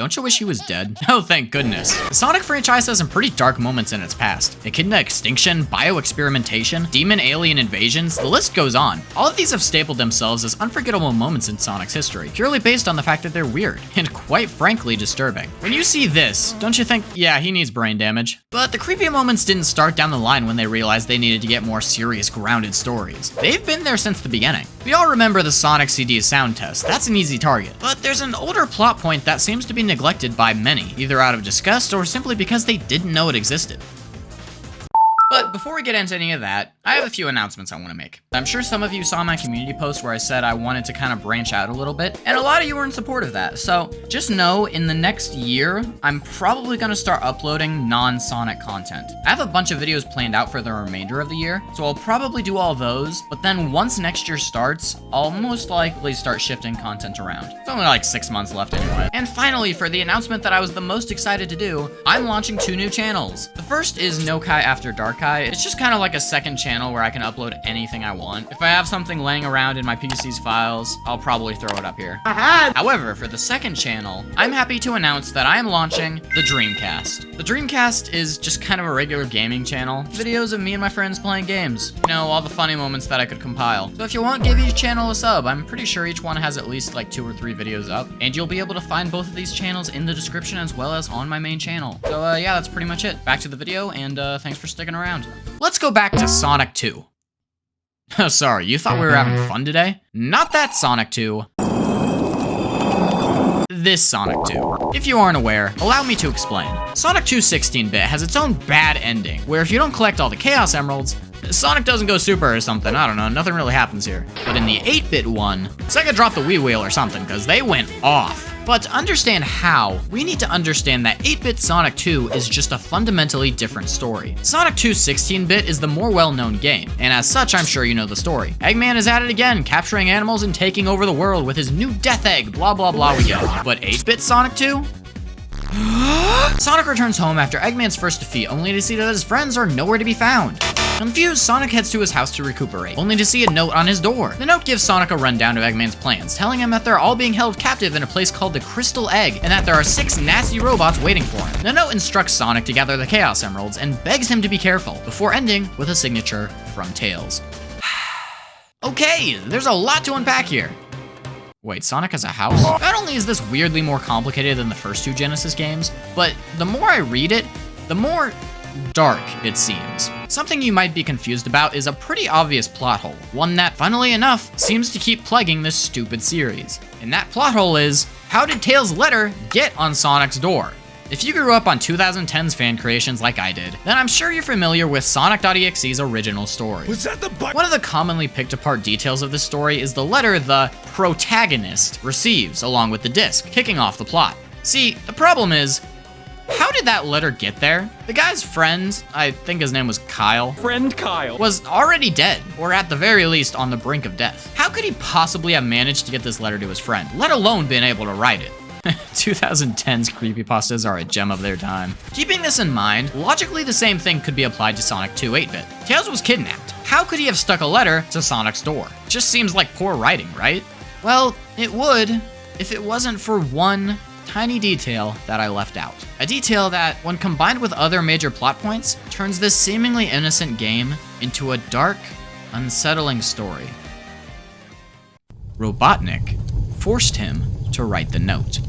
Don't you wish he was dead? Oh, thank goodness. The Sonic franchise has some pretty dark moments in its past. Echidna extinction, bioexperimentation, demon alien invasions, the list goes on. All of these have stapled themselves as unforgettable moments in Sonic's history, purely based on the fact that they're weird, and quite frankly disturbing. When you see this, don't you think, yeah, he needs brain damage? But the creepy moments didn't start down the line when they realized they needed to get more serious, grounded stories. They've been there since the beginning. We all remember the Sonic CD sound test. That's an easy target. But there's an older plot point that seems to be neglected by many, either out of disgust or simply because they didn't know it existed. But before we get into any of that, I have a few announcements I want to make. I'm sure some of you saw my community post where I said I wanted to kind of branch out a little bit, and a lot of you were in support of that. So just know in the next year, I'm probably going to start uploading non-Sonic content. I have a bunch of videos planned out for the remainder of the year, so I'll probably do all those, but then once next year starts, I'll most likely start shifting content around. It's only like 6 months left anyway. And finally, for the announcement that I was the most excited to do, I'm launching 2 new channels. The first is NokaiAfterDarkai. It's just kind of like a second channel where I can upload anything I want. If I have something laying around in my PC's files, I'll probably throw it up here. However, for the second channel, I'm happy to announce that I am launching the DreamCast. The DreamCast is just kind of a regular gaming channel. Videos of me and my friends playing games. You know, all the funny moments that I could compile. So if you want, give each channel a sub. I'm pretty sure each one has at least like 2 or 3 videos up. And you'll be able to find both of these channels in the description as well as on my main channel. So yeah, that's pretty much it. Back to the video, and thanks for sticking around. Let's go back to Sonic 2. Oh, sorry, you thought we were having fun today? Not that Sonic 2. This Sonic 2. If you aren't aware, allow me to explain. Sonic 2 16-bit has its own bad ending, where if you don't collect all the Chaos Emeralds, Sonic doesn't go super or something, I don't know, nothing really happens here. But in the 8-bit one, Sega dropped the Wii wheel or something, because they went off. But to understand how, we need to understand that 8-bit Sonic 2 is just a fundamentally different story. Sonic 2 16-bit is the more well-known game, and as such, I'm sure you know the story. Eggman is at it again, capturing animals and taking over the world with his new death egg, blah blah blah we go. But 8-bit Sonic 2? Sonic returns home after Eggman's first defeat, only to see that his friends are nowhere to be found. Confused, Sonic heads to his house to recuperate, only to see a note on his door. The note gives Sonic a rundown of Eggman's plans, telling him that they're all being held captive in a place called the Crystal Egg, and that there are 6 nasty robots waiting for him. The note instructs Sonic to gather the Chaos Emeralds and begs him to be careful, before ending with a signature from Tails. Okay, there's a lot to unpack here. Wait, Sonic has a house? Not only is this weirdly more complicated than the first 2 Genesis games, but the more I read it, the more dark it seems. Something you might be confused about is a pretty obvious plot hole, one that, funnily enough, seems to keep plaguing this stupid series. And that plot hole is, how did Tails' letter get on Sonic's door? If you grew up on 2010's fan creations like I did, then I'm sure you're familiar with sonic.exe's original story. Was that the button? One of the commonly picked apart details of this story is the letter the protagonist receives along with the disc, kicking off the plot. See, the problem is, how did that letter get there? The guy's friend, I think his name was Kyle, was already dead, or at the very least on the brink of death. How could he possibly have managed to get this letter to his friend, let alone been able to write it? 2010's creepypastas are a gem of their time. Keeping this in mind, logically the same thing could be applied to Sonic 2 8-bit. Tails was kidnapped. How could he have stuck a letter to Sonic's door? Just seems like poor writing, right? Well, it would, if it wasn't for one tiny detail that I left out. A detail that, when combined with other major plot points, turns this seemingly innocent game into a dark, unsettling story. Robotnik forced him to write the note.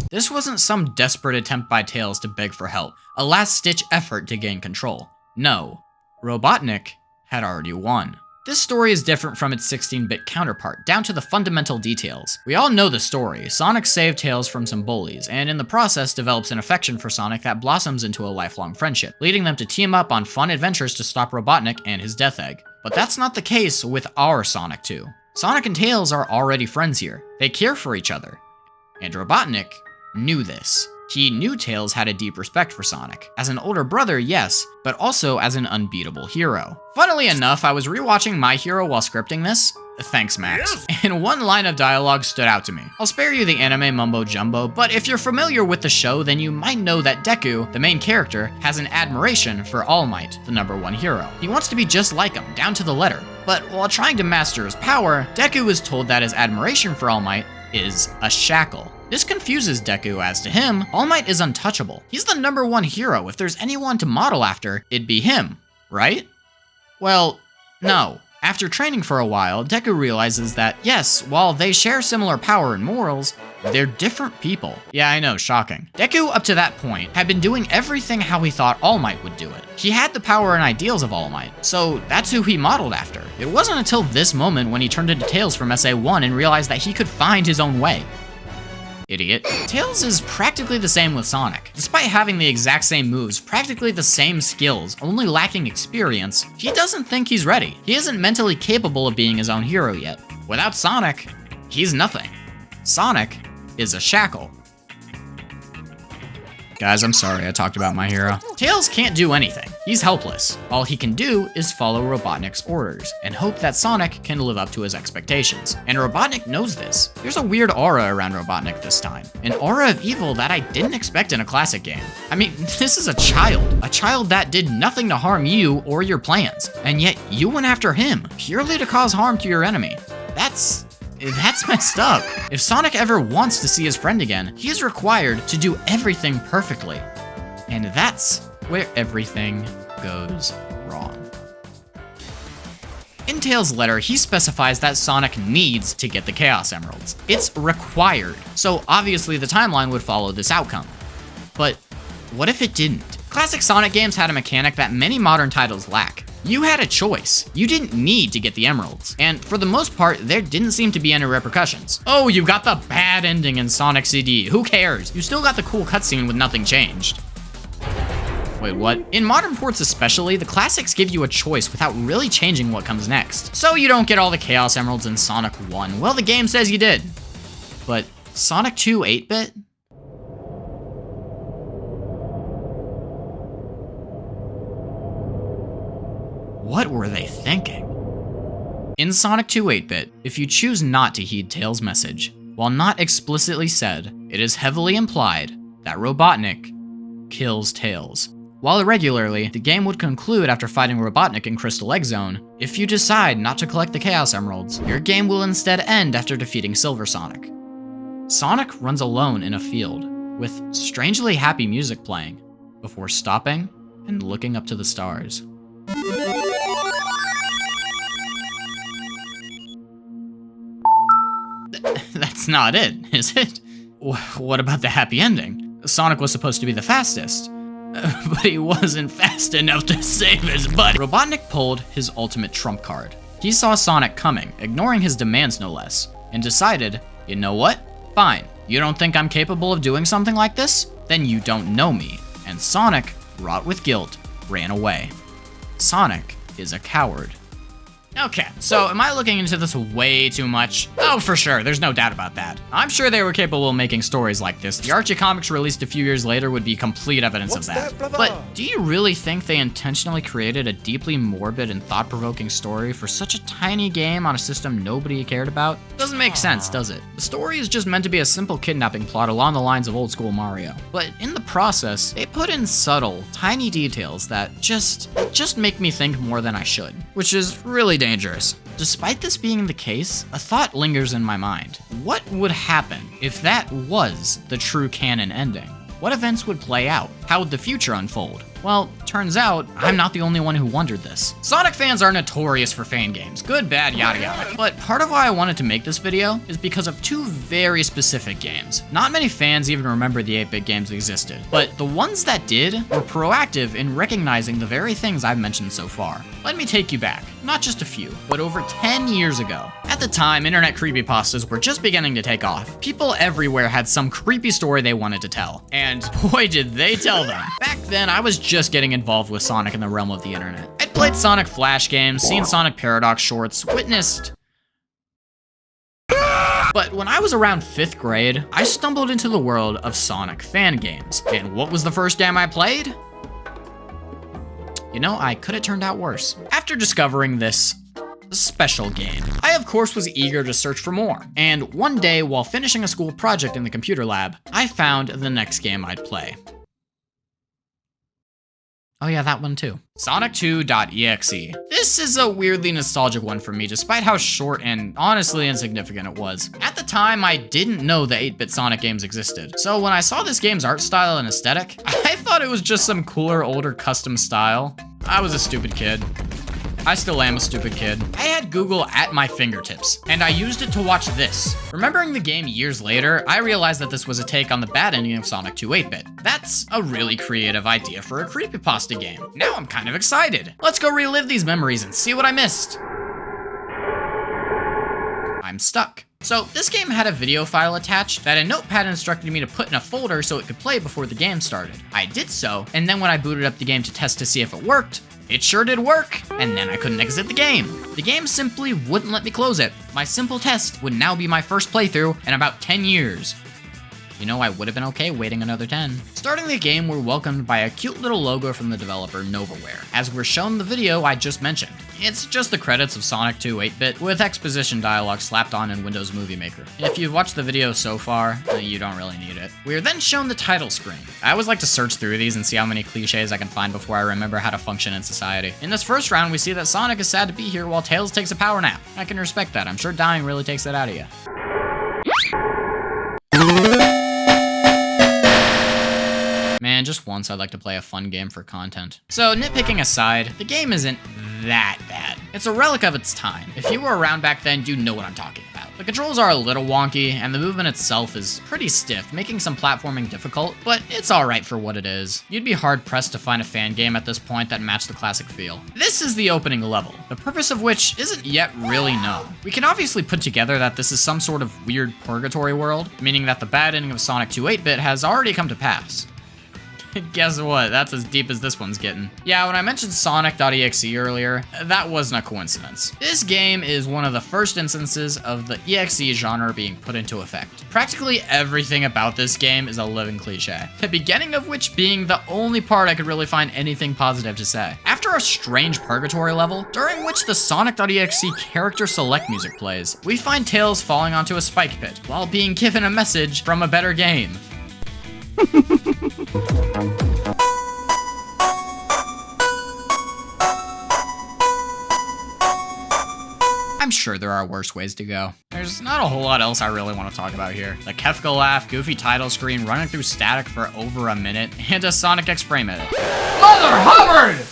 This wasn't some desperate attempt by Tails to beg for help, a last-ditch effort to gain control. No, Robotnik had already won. This story is different from its 16-bit counterpart, down to the fundamental details. We all know the story. Sonic saved Tails from some bullies, and in the process develops an affection for Sonic that blossoms into a lifelong friendship, leading them to team up on fun adventures to stop Robotnik and his death egg. But that's not the case with our Sonic 2. Sonic and Tails are already friends here. They care for each other. And Robotnik knew this. He knew Tails had a deep respect for Sonic. As an older brother, yes, but also as an unbeatable hero. Funnily enough, I was rewatching My Hero while scripting this. Thanks, Max. Yes. And one line of dialogue stood out to me. I'll spare you the anime mumbo jumbo, but if you're familiar with the show, then you might know that Deku, the main character, has an admiration for All Might, the #1 hero. He wants to be just like him, down to the letter. But while trying to master his power, Deku is told that his admiration for All Might is a shackle. This confuses Deku, as to him, All Might is untouchable. He's the #1 hero. If there's anyone to model after, it'd be him, right? Well, no. After training for a while, Deku realizes that, yes, while they share similar power and morals, they're different people. Yeah, I know, shocking. Deku, up to that point, had been doing everything how he thought All Might would do it. He had the power and ideals of All Might, so that's who he modeled after. It wasn't until this moment when he turned into Tails from SA1 and realized that he could find his own way. Idiot. Tails is practically the same with Sonic. Despite having the exact same moves, practically the same skills, only lacking experience, he doesn't think he's ready. He isn't mentally capable of being his own hero yet. Without Sonic, he's nothing. Sonic is a shackle. Guys, I'm sorry I talked about my hero. Tails can't do anything. He's helpless. All he can do is follow Robotnik's orders and hope that Sonic can live up to his expectations. And Robotnik knows this. There's a weird aura around Robotnik this time. An aura of evil that I didn't expect in a classic game. I mean, this is a child that did nothing to harm you or your plans. And yet you went after him purely to cause harm to your enemy. That's messed up. If Sonic ever wants to see his friend again, he is required to do everything perfectly. And that's where everything goes wrong. In Tails' letter, he specifies that Sonic needs to get the Chaos Emeralds. It's required, so obviously the timeline would follow this outcome. But what if it didn't? Classic Sonic games had a mechanic that many modern titles lack. You had a choice. You didn't need to get the emeralds. And for the most part, there didn't seem to be any repercussions. Oh, you got the bad ending in Sonic CD. Who cares? You still got the cool cutscene with nothing changed. Wait, what? In modern ports especially, the classics give you a choice without really changing what comes next. So you don't get all the Chaos Emeralds in Sonic 1. Well, the game says you did. But Sonic 2 8-bit? What were they thinking? In Sonic 2 8-bit, if you choose not to heed Tails' message, while not explicitly said, it is heavily implied that Robotnik kills Tails. While irregularly, the game would conclude after fighting Robotnik in Crystal Egg Zone. If you decide not to collect the Chaos Emeralds, your game will instead end after defeating Silver Sonic. Sonic runs alone in a field, with strangely happy music playing, before stopping and looking up to the stars. That's not it, is it? What about the happy ending? Sonic was supposed to be the fastest, but he wasn't fast enough to save his butt. Robotnik pulled his ultimate trump card. He saw Sonic coming, ignoring his demands no less, and decided, you know what? Fine, you don't think I'm capable of doing something like this? Then you don't know me. And Sonic, wrought with guilt, ran away. Sonic is a coward. Okay, so am I looking into this way too much? Oh, for sure, there's no doubt about that. I'm sure they were capable of making stories like this. The Archie comics released a few years later would be complete evidence of that. But do you really think they intentionally created a deeply morbid and thought-provoking story for such a tiny game on a system nobody cared about? Doesn't make sense, does it? The story is just meant to be a simple kidnapping plot along the lines of old school Mario. But in the process, they put in subtle, tiny details that just make me think more than I should, which is really dangerous. Despite this being the case, a thought lingers in my mind. What would happen if that was the true canon ending? What events would play out? How would the future unfold? Well, turns out, I'm not the only one who wondered this. Sonic fans are notorious for fan games. Good, bad, yada yada. But part of why I wanted to make this video is because of two very specific games. Not many fans even remember the 8-bit games existed, but the ones that did were proactive in recognizing the very things I've mentioned so far. Let me take you back, not just a few, but over 10 years ago. At the time, internet creepypastas were just beginning to take off. People everywhere had some creepy story they wanted to tell, and boy did they tell them. Back then, I was just getting involved with Sonic in the realm of the internet. I'd played Sonic Flash games, seen Sonic Paradox shorts, witnessed... But when I was around 5th grade, I stumbled into the world of Sonic fan games. And what was the first game I played? You know, I could have turned out worse. After discovering this special game, I of course was eager to search for more. And one day, while finishing a school project in the computer lab, I found the next game I'd play. Oh yeah, that one too. Sonic.2.exe. This is a weirdly nostalgic one for me, despite how short and honestly insignificant it was. At the time, I didn't know the 8-bit Sonic games existed. So when I saw this game's art style and aesthetic, I thought it was just some cooler, older custom style. I was a stupid kid. I still am a stupid kid. I had Google at my fingertips, and I used it to watch this. Remembering the game years later, I realized that this was a take on the bad ending of Sonic 2 8-bit. That's a really creative idea for a creepypasta game. Now I'm kind of excited. Let's go relive these memories and see what I missed. I'm stuck. So this game had a video file attached that a notepad instructed me to put in a folder so it could play before the game started. I did so, and then when I booted up the game to test to see if it worked, it sure did work, and then I couldn't exit the game. The game simply wouldn't let me close it. My simple test would now be my first playthrough in about 10 years. You know, I would have been okay waiting another 10. Starting the game, we're welcomed by a cute little logo from the developer, Novaware, as we're shown the video I just mentioned. It's just the credits of Sonic 2 8-bit with exposition dialogue slapped on in Windows Movie Maker. If you've watched the video so far, you don't really need it. We are then shown the title screen. I always like to search through these and see how many cliches I can find before I remember how to function in society. In this first round, we see that Sonic is sad to be here while Tails takes a power nap. I can respect that. I'm sure dying really takes that out of you. Man, just once I'd like to play a fun game for content. So, nitpicking aside, the game isn't that bad. It's a relic of its time. If you were around back then, you know what I'm talking about. The controls are a little wonky, and the movement itself is pretty stiff, making some platforming difficult, but it's alright for what it is. You'd be hard-pressed to find a fan game at this point that matched the classic feel. This is the opening level, the purpose of which isn't yet really known. We can obviously put together that this is some sort of weird purgatory world, meaning that the bad ending of Sonic 2 8-bit has already come to pass. Guess what? That's as deep as this one's getting. Yeah, when I mentioned sonic.exe earlier, that wasn't a coincidence. This game is one of the first instances of the EXE genre being put into effect. Practically everything about this game is a living cliche, the beginning of which being the only part I could really find anything positive to say. After a strange purgatory level, during which the sonic.exe character select music plays, we find Tails falling onto a spike pit while being given a message from a better game. I'm sure there are worse ways to go. There's not a whole lot else I really want to talk about here. The Kefka laugh, goofy title screen, running through static for over a minute, and a sonic.exe frame edit. Mother Hubbard!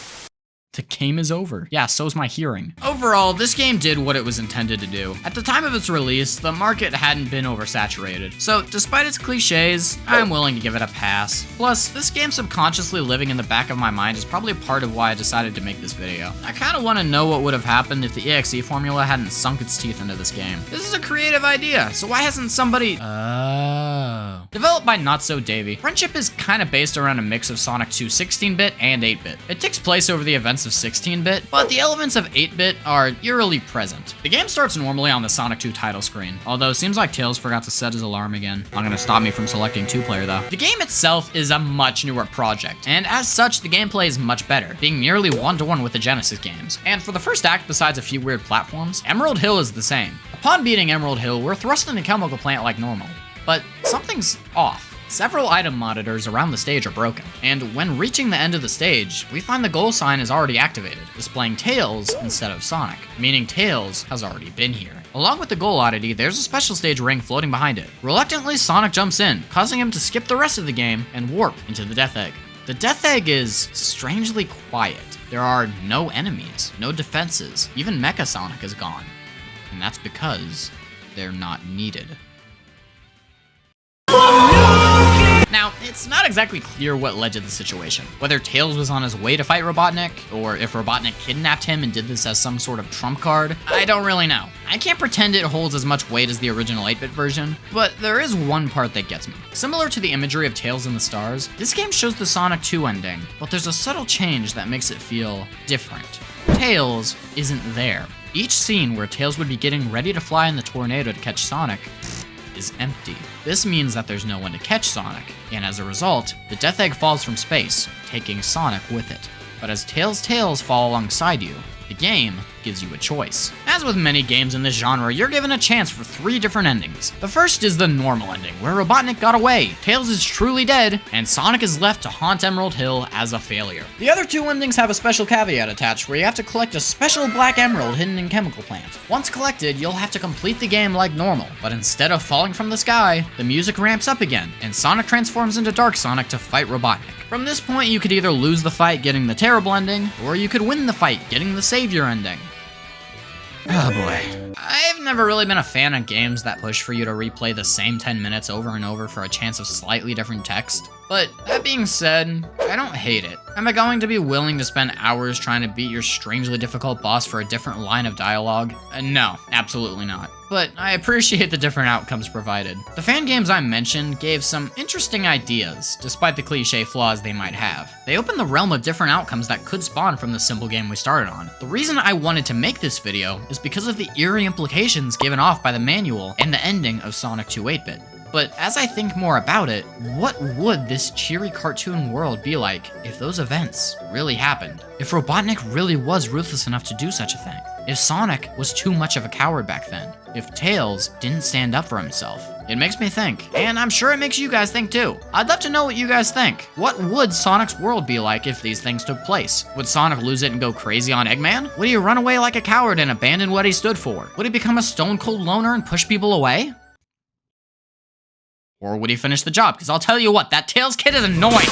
The game is over. Yeah, so's my hearing. Overall, this game did what it was intended to do. At the time of its release, the market hadn't been oversaturated. So, despite its cliches, I'm willing to give it a pass. Plus, this game subconsciously living in the back of my mind is probably part of why I decided to make this video. I kinda wanna know what would have happened if the EXE formula hadn't sunk its teeth into this game. This is a creative idea, so why hasn't somebody... Developed by Not So Davy, Friendship is kinda based around a mix of Sonic 2 16-bit and 8-bit. It takes place over the events of 16-bit, but the elements of 8-bit are eerily present. The game starts normally on the Sonic 2 title screen, although it seems like Tails forgot to set his alarm again. Not gonna stop me from selecting 2-player though. The game itself is a much newer project, and as such, the gameplay is much better, being nearly one-to-one with the Genesis games. And for the first act, besides a few weird platforms, Emerald Hill is the same. Upon beating Emerald Hill, we're thrust in a chemical plant like normal, but something's off. Several item monitors around the stage are broken, and when reaching the end of the stage, we find the goal sign is already activated, displaying Tails instead of Sonic, meaning Tails has already been here. Along with the goal oddity, there's a special stage ring floating behind it. Reluctantly, Sonic jumps in, causing him to skip the rest of the game and warp into the Death Egg. The Death Egg is strangely quiet. There are no enemies, no defenses, even Mecha Sonic is gone. And that's because they're not needed. Now, it's not exactly clear what led to the situation. Whether Tails was on his way to fight Robotnik, or if Robotnik kidnapped him and did this as some sort of trump card, I don't really know. I can't pretend it holds as much weight as the original 8-bit version, but there is one part that gets me. Similar to the imagery of Tails in the Stars, this game shows the Sonic 2 ending, but there's a subtle change that makes it feel different. Tails isn't there. Each scene where Tails would be getting ready to fly in the tornado to catch Sonic is empty. This means that there's no one to catch Sonic, and as a result, the Death Egg falls from space, taking Sonic with it. But as Tails' tails fall alongside you, the game gives you a choice. As with many games in this genre, you're given a chance for 3 different endings. The first is the normal ending, where Robotnik got away, Tails is truly dead, and Sonic is left to haunt Emerald Hill as a failure. The other 2 endings have a special caveat attached where you have to collect a special black emerald hidden in Chemical Plant. Once collected, you'll have to complete the game like normal, but instead of falling from the sky, the music ramps up again, and Sonic transforms into Dark Sonic to fight Robotnik. From this point, you could either lose the fight getting the terrible ending, or you could win the fight getting the savior ending. Oh boy. I've never really been a fan of games that push for you to replay the same 10 minutes over and over for a chance of slightly different text. But that being said, I don't hate it. Am I going to be willing to spend hours trying to beat your strangely difficult boss for a different line of dialogue? No, absolutely not. But I appreciate the different outcomes provided. The fan games I mentioned gave some interesting ideas, despite the cliche flaws they might have. They opened the realm of different outcomes that could spawn from the simple game we started on. The reason I wanted to make this video is because of the eerie implications given off by the manual and the ending of Sonic 2 8-bit. But as I think more about it, what would this cheery cartoon world be like if those events really happened? If Robotnik really was ruthless enough to do such a thing? If Sonic was too much of a coward back then? If Tails didn't stand up for himself? It makes me think, and I'm sure it makes you guys think too. I'd love to know what you guys think. What would Sonic's world be like if these things took place? Would Sonic lose it and go crazy on Eggman? Would he run away like a coward and abandon what he stood for? Would he become a stone-cold loner and push people away? Or would he finish the job? Because I'll tell you what, that Tails kid is annoying!